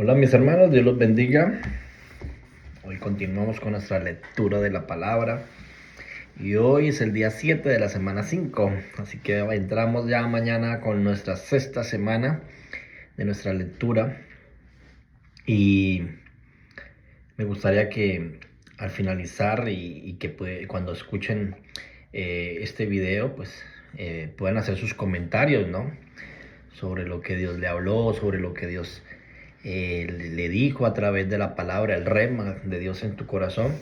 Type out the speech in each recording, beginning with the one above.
Hola mis hermanos, Dios los bendiga. Hoy continuamos con nuestra lectura de la palabra y hoy es el día 7 de la semana 5, así que entramos ya mañana con nuestra sexta semana de nuestra lectura y me gustaría que al finalizar y que cuando escuchen este video pues puedan hacer sus comentarios, ¿no? Sobre lo que Dios le habló, sobre lo que Dios le dijo a través de la palabra, el rema de Dios en tu corazón.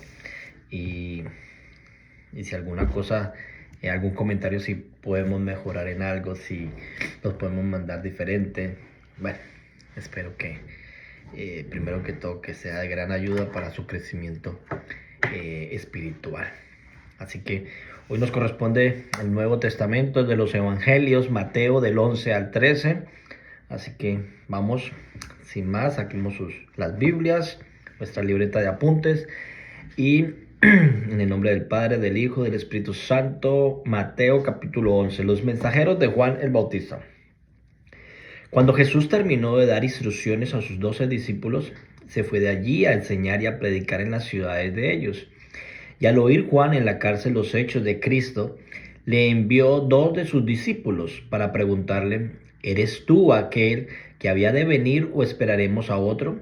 Y si alguna cosa, algún comentario, si podemos mejorar en algo, si los podemos mandar diferente. Bueno, espero que primero que todo que sea de gran ayuda para su crecimiento espiritual. Así que hoy nos corresponde el Nuevo Testamento de los Evangelios, Mateo del 11 al 13. Así que vamos, sin más, saquemos las Biblias, nuestra libreta de apuntes y en el nombre del Padre, del Hijo, del Espíritu Santo. Mateo capítulo 11, los mensajeros de Juan el Bautista. Cuando Jesús terminó de dar instrucciones a sus 12 discípulos, se fue de allí a enseñar y a predicar en las ciudades de ellos. Y al oír Juan en la cárcel los hechos de Cristo, le envió 2 de sus discípulos para preguntarle: ¿eres tú aquel que había de venir o esperaremos a otro?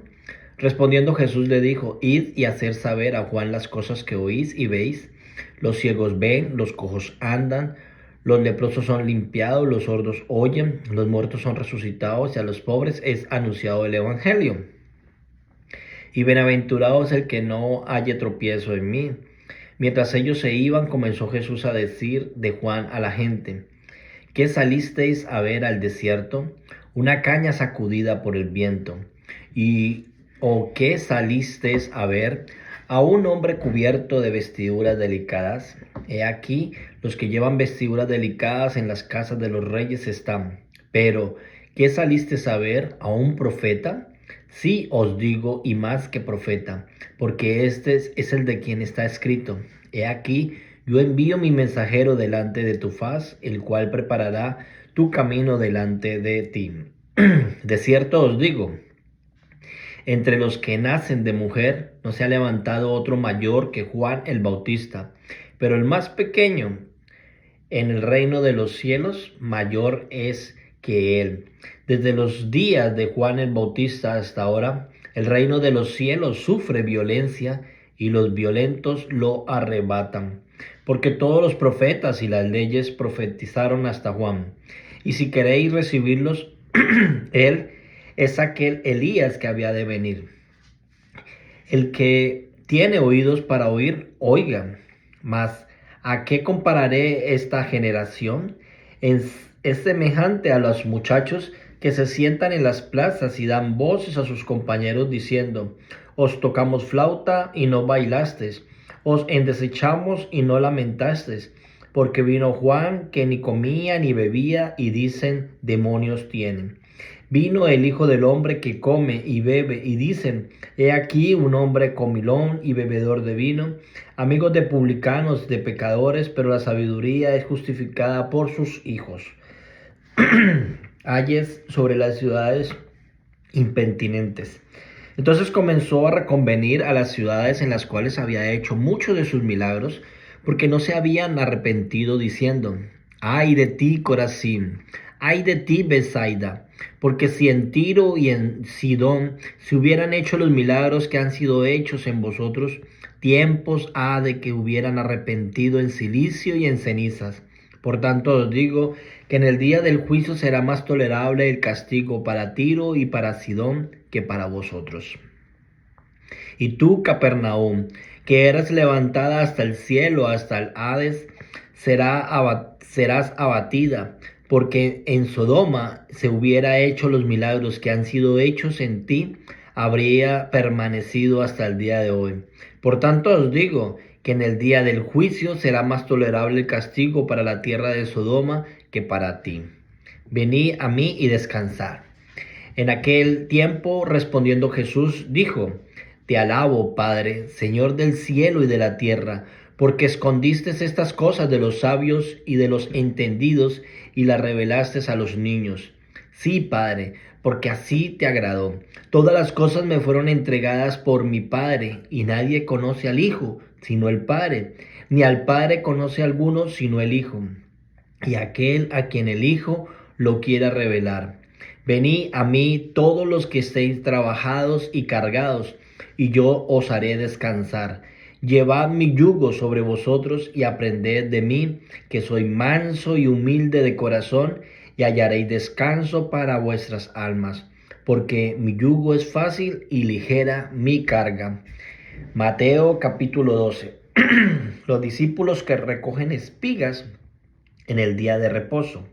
Respondiendo Jesús le dijo: id y hacer saber a Juan las cosas que oís y veis. Los ciegos ven, los cojos andan, los leprosos son limpiados, los sordos oyen, los muertos son resucitados y a los pobres es anunciado el evangelio. Y bienaventurado es el que no halle tropiezo en mí. Mientras ellos se iban, comenzó Jesús a decir de Juan a la gente: ¿qué salisteis a ver al desierto? ¿Una caña sacudida por el viento? ¿O qué salisteis a ver? ¿A un hombre cubierto de vestiduras delicadas? He aquí, los que llevan vestiduras delicadas en las casas de los reyes están. Pero, ¿qué salisteis a ver? ¿A un profeta? Sí os digo, y más que profeta, porque este es el de quien está escrito: he aquí, yo envío mi mensajero delante de tu faz, el cual preparará tu camino delante de ti. De cierto os digo, entre los que nacen de mujer no se ha levantado otro mayor que Juan el Bautista, pero el más pequeño en el reino de los cielos mayor es que él. Desde los días de Juan el Bautista hasta ahora, el reino de los cielos sufre violencia y los violentos lo arrebatan. Porque todos los profetas y las leyes profetizaron hasta Juan. Y si queréis recibirlos, él es aquel Elías que había de venir. El que tiene oídos para oír, oiga. Mas, ¿a qué compararé esta generación? Es semejante a los muchachos que se sientan en las plazas y dan voces a sus compañeros diciendo: os tocamos flauta y no bailasteis, os endechamos y no lamentasteis, porque vino Juan que ni comía ni bebía y dicen: demonios tienen. Vino el Hijo del Hombre que come y bebe y dicen: he aquí un hombre comilón y bebedor de vino, amigos de publicanos, de pecadores, pero la sabiduría es justificada por sus hijos. Ayes sobre las ciudades impenitentes. Entonces comenzó a reconvenir a las ciudades en las cuales había hecho muchos de sus milagros, porque no se habían arrepentido, diciendo: ay de ti, Corazín, ay de ti, Betsaida, porque si en Tiro y en Sidón se hubieran hecho los milagros que han sido hechos en vosotros, tiempos ha de que hubieran arrepentido en cilicio y en cenizas. Por tanto os digo que en el día del juicio será más tolerable el castigo para Tiro y para Sidón que para vosotros. Y tú, Capernaum, que eras levantada hasta el cielo, hasta el Hades, serás abatida, porque en Sodoma se hubiera hecho los milagros que han sido hechos en ti, habría permanecido hasta el día de hoy. Por tanto os digo que en el día del juicio será más tolerable el castigo para la tierra de Sodoma que para ti. Venid a mí y descansad. En aquel tiempo, respondiendo Jesús, dijo: te alabo, Padre, Señor del cielo y de la tierra, porque escondiste estas cosas de los sabios y de los entendidos y las revelaste a los niños. Sí, Padre, porque así te agradó. Todas las cosas me fueron entregadas por mi Padre, y nadie conoce al Hijo, sino el Padre, ni al Padre conoce a alguno, sino el Hijo, y aquel a quien el Hijo lo quiera revelar. Venid a mí todos los que estéis trabajados y cargados, y yo os haré descansar. Llevad mi yugo sobre vosotros y aprended de mí, que soy manso y humilde de corazón, y hallaréis descanso para vuestras almas, porque mi yugo es fácil y ligera mi carga. Mateo capítulo 12. Los discípulos que recogen espigas en el día de reposo.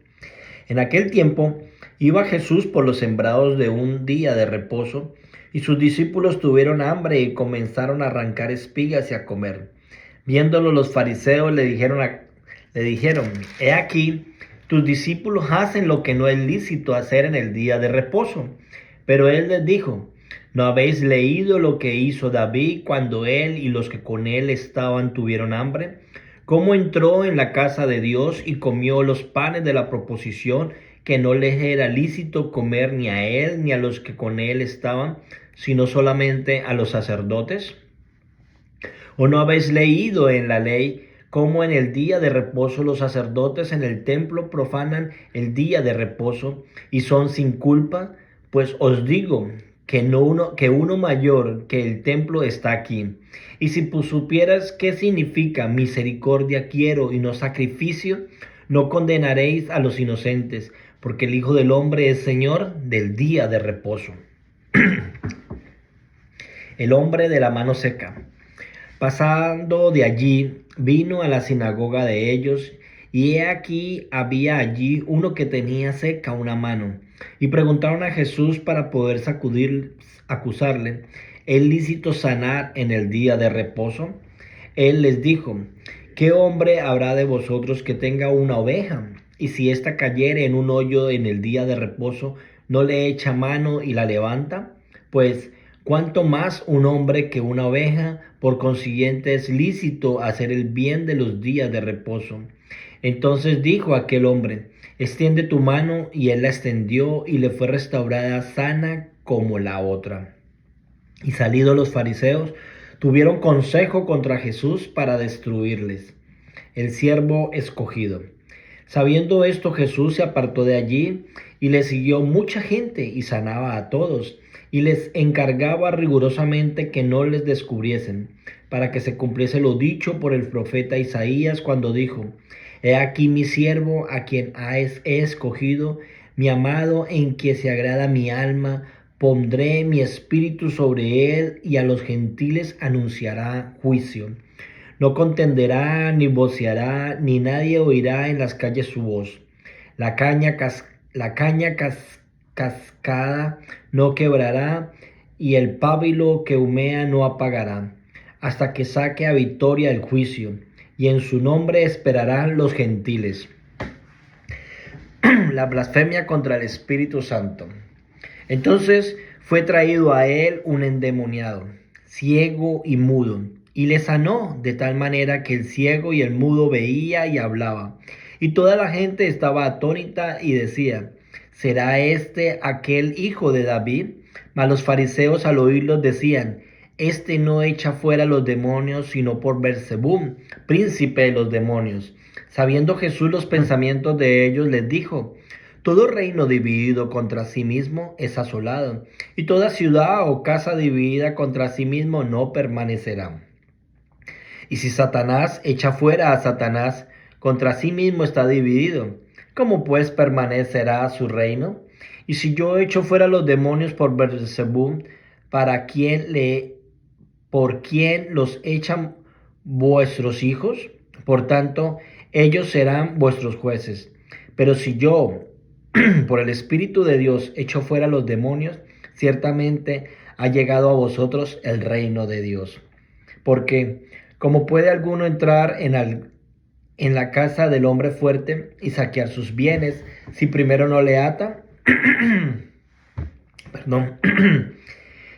En aquel tiempo iba Jesús por los sembrados de un día de reposo, y sus discípulos tuvieron hambre y comenzaron a arrancar espigas y a comer. Viéndolo los fariseos le dijeron, he aquí, tus discípulos hacen lo que no es lícito hacer en el día de reposo. Pero él les dijo, ¿no habéis leído lo que hizo David cuando él y los que con él estaban tuvieron hambre? ¿Cómo entró en la casa de Dios y comió los panes de la proposición que no les era lícito comer ni a él ni a los que con él estaban, sino solamente a los sacerdotes? ¿O no habéis leído en la ley cómo en el día de reposo los sacerdotes en el templo profanan el día de reposo y son sin culpa? Pues os digo que uno mayor que el templo está aquí. Y si supieras qué significa misericordia quiero y no sacrificio, no condenaréis a los inocentes, porque el Hijo del Hombre es Señor del día de reposo. El hombre de la mano seca. Pasando de allí, vino a la sinagoga de ellos, y he aquí había allí uno que tenía seca una mano. Y preguntaron a Jesús para poder acusarle, ¿es lícito sanar en el día de reposo? Él les dijo, ¿qué hombre habrá de vosotros que tenga una oveja? Y si ésta cayere en un hoyo en el día de reposo, ¿no le echa mano y la levanta? Pues, ¿cuánto más un hombre que una oveja? Por consiguiente es lícito hacer el bien de los días de reposo. Entonces dijo aquel hombre, extiende tu mano, y él la extendió y le fue restaurada sana como la otra. Y salidos los fariseos, tuvieron consejo contra Jesús para destruirles. El siervo escogido. Sabiendo esto, Jesús se apartó de allí y le siguió mucha gente y sanaba a todos y les encargaba rigurosamente que no les descubriesen, para que se cumpliese lo dicho por el profeta Isaías cuando dijo, he aquí mi siervo a quien he escogido, mi amado en quien se agrada mi alma, pondré mi espíritu sobre él y a los gentiles anunciará juicio. No contenderá, ni voceará, ni nadie oirá en las calles su voz. La caña cascada no quebrará, y el pábilo que humea no apagará, hasta que saque a victoria el juicio, y en su nombre esperarán los gentiles. La blasfemia contra el Espíritu Santo. Entonces fue traído a él un endemoniado, ciego y mudo, y le sanó de tal manera que el ciego y el mudo veía y hablaba. Y toda la gente estaba atónita y decía, ¿será este aquel hijo de David? Mas los fariseos al oírlos decían, este no echa fuera los demonios sino por Beelzebub, príncipe de los demonios. Sabiendo Jesús los pensamientos de ellos, les dijo, todo reino dividido contra sí mismo es asolado, y toda ciudad o casa dividida contra sí mismo no permanecerá. Y si Satanás echa fuera a Satanás, contra sí mismo está dividido. ¿Cómo pues permanecerá su reino? Y si yo echo fuera los demonios por Beelzebub, ¿por quién los echan vuestros hijos? Por tanto, ellos serán vuestros jueces. Pero si yo, por el Espíritu de Dios, echo fuera los demonios, ciertamente ha llegado a vosotros el reino de Dios. Porque, ¿cómo puede alguno entrar en la casa del hombre fuerte y saquear sus bienes si primero no le ata? Perdón.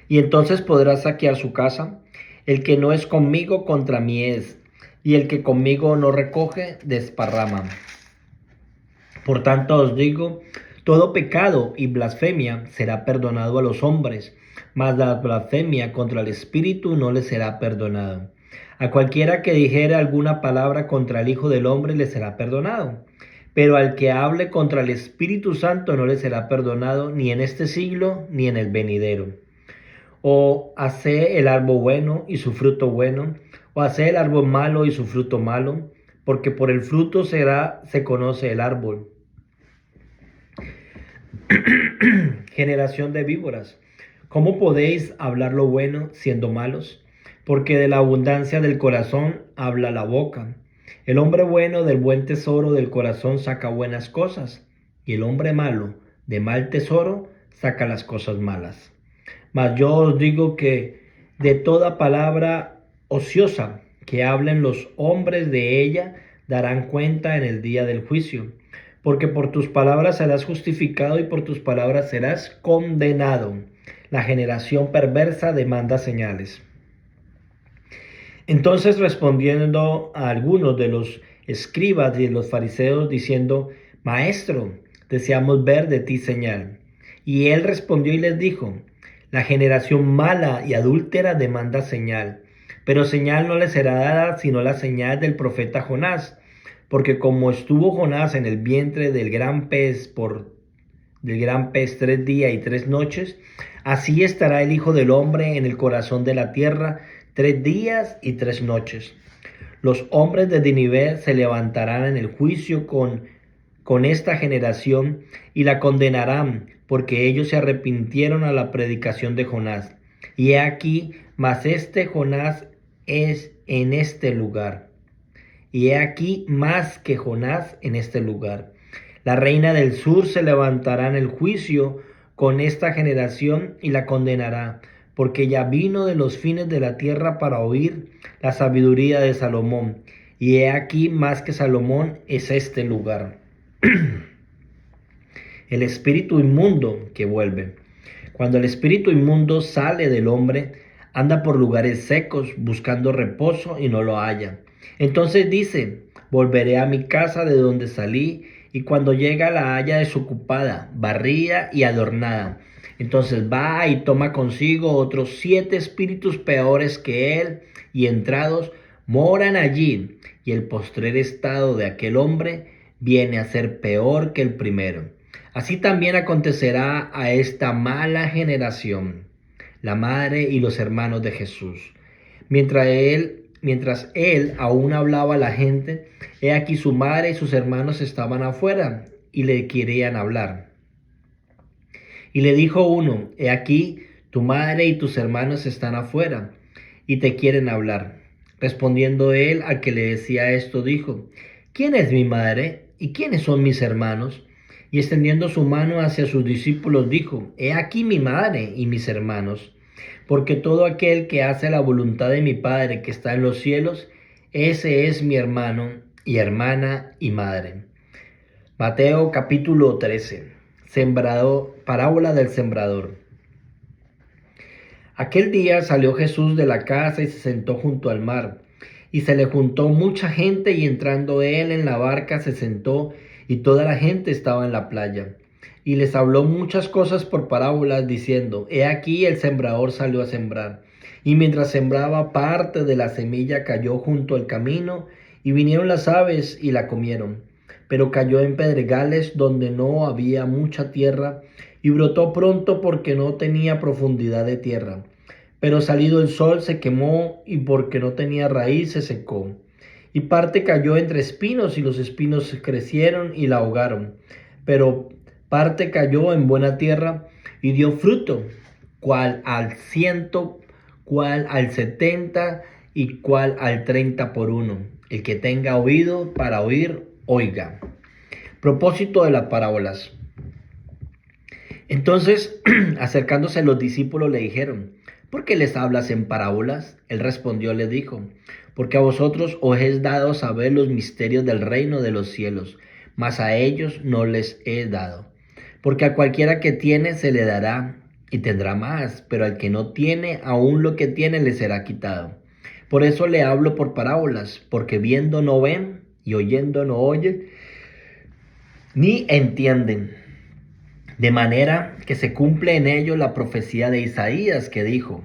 Y entonces podrá saquear su casa. El que no es conmigo contra mí es, y el que conmigo no recoge desparrama. Por tanto os digo, Todo pecado y blasfemia será perdonado a los hombres, mas la blasfemia contra el Espíritu no le será perdonado. A cualquiera que dijere alguna palabra contra el Hijo del Hombre le será perdonado. Pero al que hable contra el Espíritu Santo no le será perdonado ni en este siglo ni en el venidero. O hace el árbol bueno y su fruto bueno, o hace el árbol malo y su fruto malo, porque por el fruto se conoce el árbol. Generación de víboras, ¿cómo podéis hablar lo bueno siendo malos? Porque de la abundancia del corazón habla la boca. El hombre bueno del buen tesoro del corazón saca buenas cosas, y el hombre malo de mal tesoro saca las cosas malas. Mas yo os digo que de toda palabra ociosa que hablen los hombres de ella darán cuenta en el día del juicio. Porque por tus palabras serás justificado y por tus palabras serás condenado. La generación perversa demanda señales. Entonces respondiendo a algunos de los escribas y de los fariseos diciendo: Maestro, deseamos ver de ti señal. Y él respondió y les dijo: La generación mala y adúltera demanda señal, pero señal no le será dada sino la señal del profeta Jonás. Porque como estuvo Jonás en el vientre del gran pez 3 días y 3 noches, así estará el Hijo del Hombre en el corazón de la tierra 3 días y 3 noches. Los hombres de Nínive se levantarán en el juicio con esta generación y la condenarán, porque ellos se arrepintieron a la predicación de Jonás. Y he aquí, mas este Jonás es en este lugar. Y he aquí más que Jonás en este lugar. La reina del sur se levantará en el juicio con esta generación y la condenará, porque ella vino de los fines de la tierra para oír la sabiduría de Salomón. Y he aquí más que Salomón es este lugar. El espíritu inmundo que vuelve. Cuando el espíritu inmundo sale del hombre, anda por lugares secos buscando reposo y no lo halla. Entonces dice: volveré a mi casa de donde salí, y cuando llega la halla desocupada, barrida y adornada. Entonces va y toma consigo otros 7 espíritus peores que él, y entrados moran allí, y el postrer estado de aquel hombre viene a ser peor que el primero. Así también acontecerá a esta mala generación. La madre y los hermanos de Jesús. Mientras él aún hablaba a la gente, he aquí su madre y sus hermanos estaban afuera y le querían hablar. Y le dijo uno: he aquí, tu madre y tus hermanos están afuera y te quieren hablar. Respondiendo él al que le decía esto, dijo: ¿quién es mi madre y quiénes son mis hermanos? Y extendiendo su mano hacia sus discípulos dijo: he aquí mi madre y mis hermanos. Porque todo aquel que hace la voluntad de mi Padre que está en los cielos, ese es mi hermano y hermana y madre. Mateo capítulo 13. Parábola del sembrador. Aquel día salió Jesús de la casa y se sentó junto al mar. Y se le juntó mucha gente, y entrando él en la barca se sentó, y toda la gente estaba en la playa. Y les habló muchas cosas por parábolas, diciendo: he aquí el sembrador salió a sembrar. Y mientras sembraba, parte de la semilla cayó junto al camino, y vinieron las aves y la comieron. Pero cayó en pedregales donde no había mucha tierra, y brotó pronto porque no tenía profundidad de tierra. Pero salido el sol se quemó, y porque no tenía raíz se secó. Y parte cayó entre espinos, y los espinos crecieron y la ahogaron. Pero parte cayó en buena tierra y dio fruto, cual al 100, cual al 70 y cual al 30 por uno. El que tenga oído para oír, oiga. Propósito de las parábolas. Entonces, acercándose los discípulos le dijeron: ¿por qué les hablas en parábolas? Él respondió, les dijo: porque a vosotros os es dado saber los misterios del reino de los cielos, mas a ellos no les he dado. Porque a cualquiera que tiene se le dará y tendrá más, pero al que no tiene, aún lo que tiene le será quitado. Por eso le hablo por parábolas, porque viendo no ven y oyendo no oyen, ni entienden. De manera que se cumple en ellos la profecía de Isaías que dijo: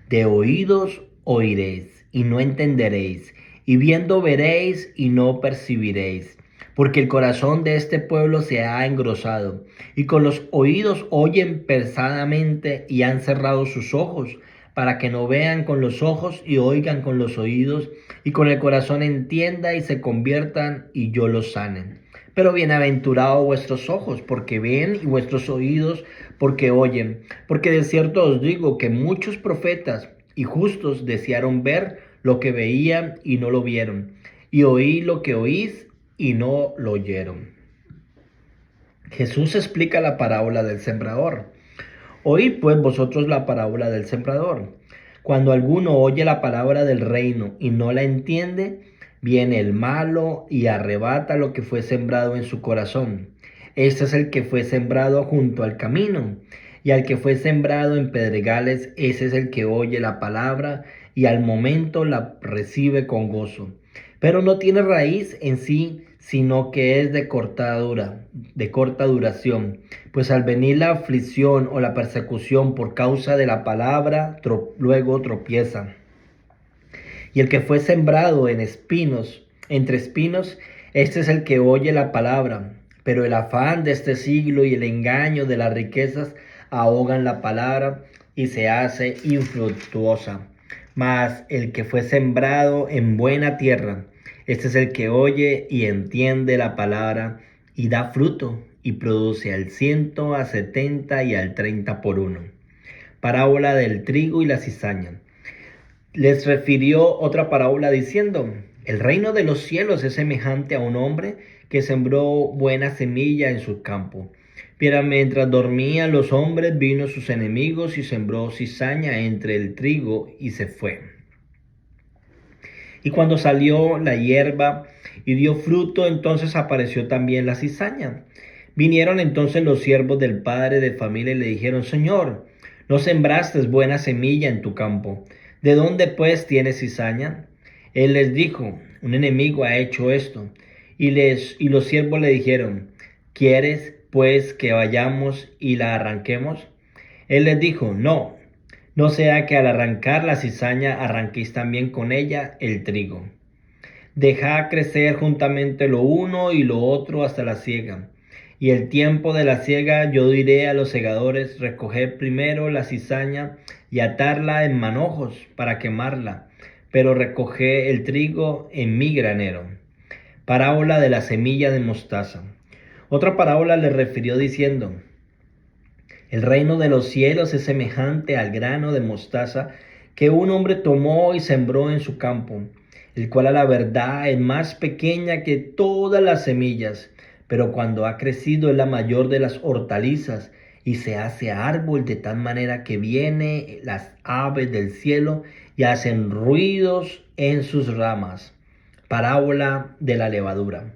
de oídos oiréis y no entenderéis, y viendo veréis y no percibiréis. Porque el corazón de este pueblo se ha engrosado, y con los oídos oyen pesadamente, y han cerrado sus ojos, para que no vean con los ojos y oigan con los oídos, y con el corazón entienda y se conviertan, y yo los sane. Pero bienaventurados vuestros ojos, porque ven, y vuestros oídos, porque oyen. Porque de cierto os digo que muchos profetas y justos desearon ver lo que veían y no lo vieron, y oí lo que oís y no lo oyeron. Jesús explica la parábola del sembrador. Oíd pues vosotros la parábola del sembrador. Cuando alguno oye la palabra del reino y no la entiende, viene el malo y arrebata lo que fue sembrado en su corazón. Este es el que fue sembrado junto al camino, y al que fue sembrado en pedregales, ese es el que oye la palabra y al momento la recibe con gozo. Pero no tiene raíz en sí, sino que es de corta duración. Pues al venir la aflicción o la persecución por causa de la palabra, luego tropieza. Y el que fue sembrado en espinos, entre espinos, este es el que oye la palabra, pero el afán de este siglo y el engaño de las riquezas ahogan la palabra y se hace infructuosa. Mas el que fue sembrado en buena tierra, este es el que oye y entiende la palabra y da fruto y produce al 100, a 70 y al 30 por uno. Parábola del trigo y la cizaña. Les refirió otra parábola diciendo: el reino de los cielos es semejante a un hombre que sembró buena semilla en su campo. Pero mientras dormían los hombres, vino sus enemigos y sembró cizaña entre el trigo y se fue. Y cuando salió la hierba y dio fruto, entonces apareció también la cizaña. Vinieron entonces los siervos del padre de familia y le dijeron: Señor, no sembraste buena semilla en tu campo. ¿De dónde pues tienes cizaña? Él les dijo: un enemigo ha hecho esto. Y los siervos le dijeron: ¿quieres pues que vayamos y la arranquemos? Él les dijo: no sea que al arrancar la cizaña arranquéis también con ella el trigo. Dejad crecer juntamente lo uno y lo otro hasta la siega. Y el tiempo de la siega yo diré a los segadores: recoged primero la cizaña y atarla en manojos para quemarla, pero recoged el trigo en mi granero. Parábola de la semilla de mostaza. Otra parábola le refirió diciendo: el reino de los cielos es semejante al grano de mostaza que un hombre tomó y sembró en su campo, el cual a la verdad es más pequeña que todas las semillas, pero cuando ha crecido es la mayor de las hortalizas y se hace árbol de tal manera que vienen las aves del cielo y hacen ruidos en sus ramas. Parábola de la levadura.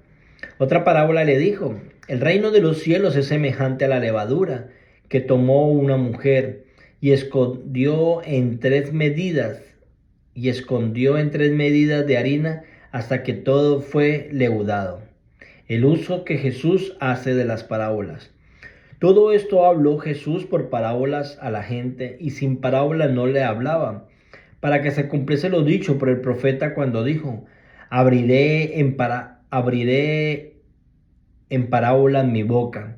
Otra parábola le dijo: el reino de los cielos es semejante a la levadura que tomó una mujer y escondió en 3 medidas de harina hasta que todo fue leudado. El uso que Jesús hace de las parábolas. Todo esto habló Jesús por parábolas a la gente, y sin parábolas no le hablaba, para que se cumpliese lo dicho por el profeta cuando dijo: abriré en parábolas mi boca.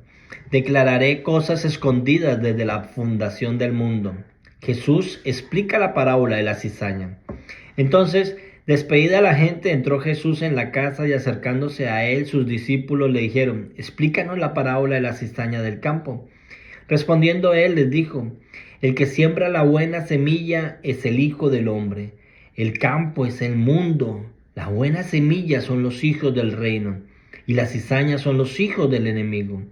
Declararé cosas escondidas desde la fundación del mundo. Jesús explica la parábola de la cizaña. Entonces, despedida la gente, entró Jesús en la casa y acercándose a él, sus discípulos le dijeron: explícanos la parábola de la cizaña del campo. Respondiendo él les dijo: el que siembra la buena semilla es el Hijo del Hombre. El campo es el mundo. La buena semilla son los hijos del reino, y las cizañas son los hijos del enemigo.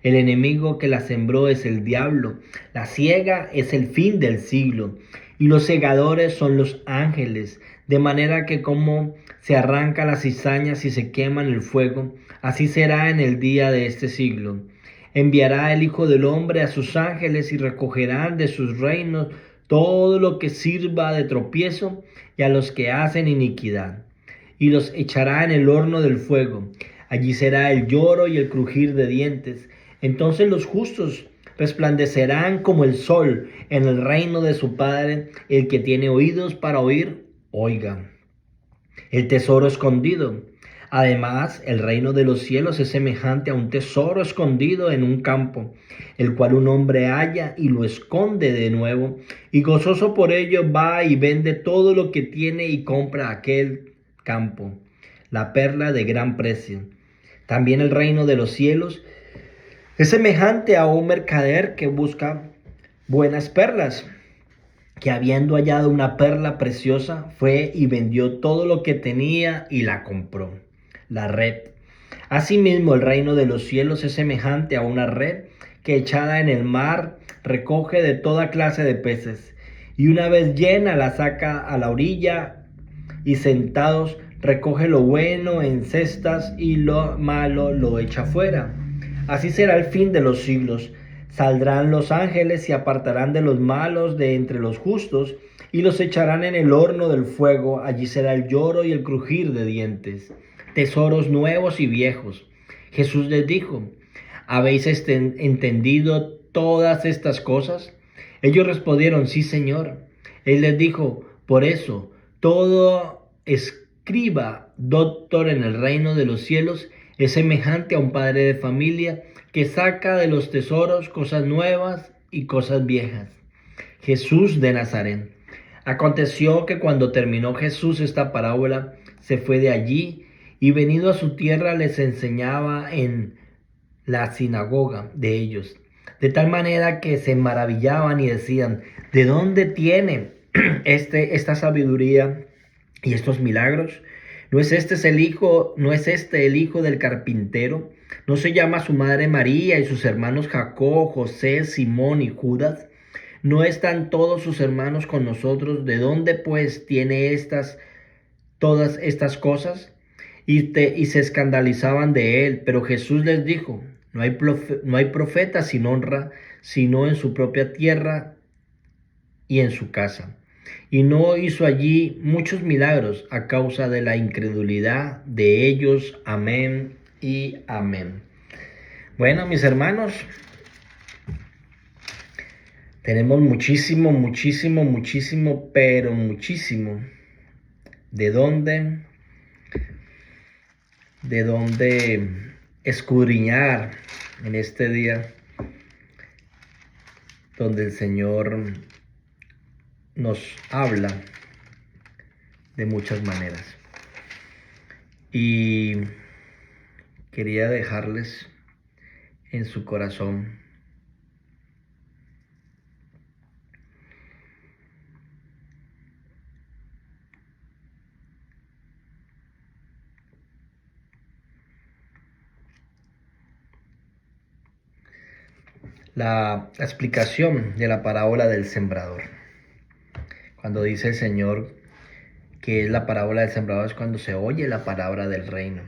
El enemigo que la sembró es el diablo. La siega es el fin del siglo, y los segadores son los ángeles. De manera que como se arranca las cizañas y se quema en el fuego, así será en el día de este siglo. Enviará el Hijo del Hombre a sus ángeles y recogerán de sus reinos todo lo que sirva de tropiezo y a los que hacen iniquidad, y los echará en el horno del fuego. Allí será el lloro y el crujir de dientes. Entonces los justos resplandecerán como el sol en el reino de su Padre. El que tiene oídos para oír, oiga. El tesoro escondido. Además, el reino de los cielos es semejante a un tesoro escondido en un campo, el cual un hombre halla y lo esconde de nuevo, y gozoso por ello va y vende todo lo que tiene y compra aquel campo, la perla de gran precio. También el reino de los cielos es semejante a un mercader que busca buenas perlas, que habiendo hallado una perla preciosa, fue y vendió todo lo que tenía y la compró. La red. Asimismo, el reino de los cielos es semejante a una red que echada en el mar recoge de toda clase de peces, y una vez llena la saca a la orilla, y sentados recoge lo bueno en cestas y lo malo lo echa fuera. Así será el fin de los siglos. Saldrán los ángeles y apartarán de los malos de entre los justos y los echarán en el horno del fuego. Allí será el lloro y el crujir de dientes. Tesoros nuevos y viejos. Jesús les dijo: ¿habéis entendido todas estas cosas? Ellos respondieron: sí, Señor. Él les dijo: por eso, todo escriba, doctor en el reino de los cielos, es semejante a un padre de familia que saca de los tesoros cosas nuevas y cosas viejas. Jesús de Nazaret. Aconteció que cuando terminó Jesús esta parábola, se fue de allí y venido a su tierra les enseñaba en la sinagoga de ellos, de tal manera que se maravillaban y decían: ¿de dónde tiene esta sabiduría y estos milagros? ¿No es este el hijo del carpintero? ¿No se llama su madre María y sus hermanos Jacob, José, Simón y Judas? ¿No están todos sus hermanos con nosotros? ¿De dónde pues tiene todas estas cosas? Y se escandalizaban de él. Pero Jesús les dijo: no hay profeta sin honra, sino en su propia tierra y en su casa. Y no hizo allí muchos milagros a causa de la incredulidad de ellos. Amén y amén. Bueno, mis hermanos, tenemos muchísimo, pero muchísimo de dónde escudriñar en este día, donde el Señor nos habla de muchas maneras. Y quería dejarles en su corazón la explicación de la parábola del sembrador. Cuando dice el Señor que es la parábola del sembrador, es cuando se oye la palabra del reino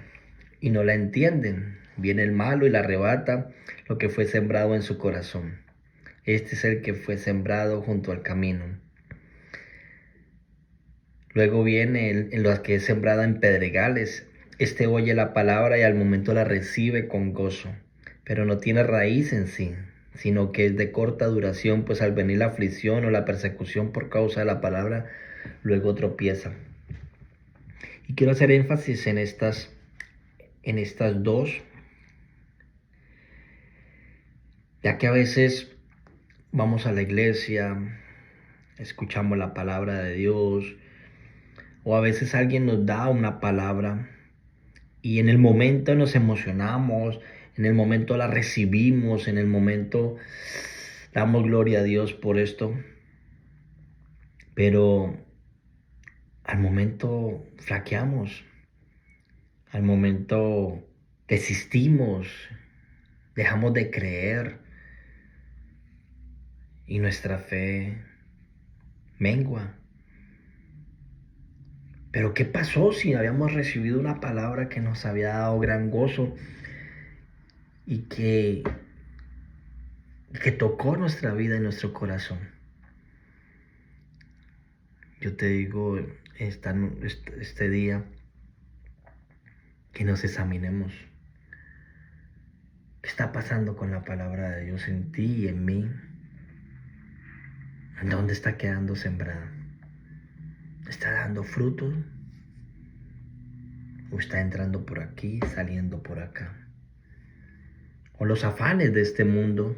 y no la entienden. Viene el malo y la arrebata lo que fue sembrado en su corazón. Este es el que fue sembrado junto al camino. Luego viene en lo que es sembrada en pedregales. Este oye la palabra y al momento la recibe con gozo, pero no tiene raíz en sí, sino que es de corta duración, pues al venir la aflicción o la persecución por causa de la palabra, luego tropieza. Y quiero hacer énfasis en estas dos, ya que a veces vamos a la iglesia, escuchamos la palabra de Dios, o a veces alguien nos da una palabra y en el momento nos emocionamos, en el momento la recibimos, en el momento damos gloria a Dios por esto, pero al momento flaqueamos, al momento desistimos, dejamos de creer y nuestra fe mengua. Pero ¿qué pasó si habíamos recibido una palabra que nos había dado gran gozo y que tocó nuestra vida y nuestro corazón? Yo te digo este día que nos examinemos, que está pasando con la palabra de Dios en ti y en mí? ¿Dónde está quedando sembrada? ¿Está dando fruto? ¿O está entrando por aquí, saliendo por acá? ¿O los afanes de este mundo,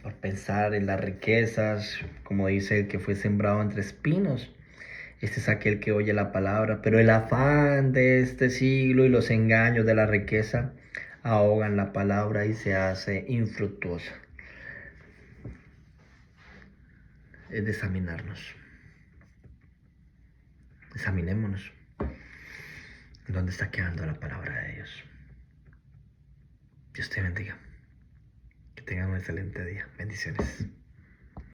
por pensar en las riquezas, como dice el que fue sembrado entre espinos? Este es aquel que oye la palabra, pero el afán de este siglo y los engaños de la riqueza ahogan la palabra y se hace infructuosa. Es de examinarnos. Examinémonos. ¿Dónde está quedando la palabra de Dios? Dios te bendiga. Que tengan un excelente día. Bendiciones.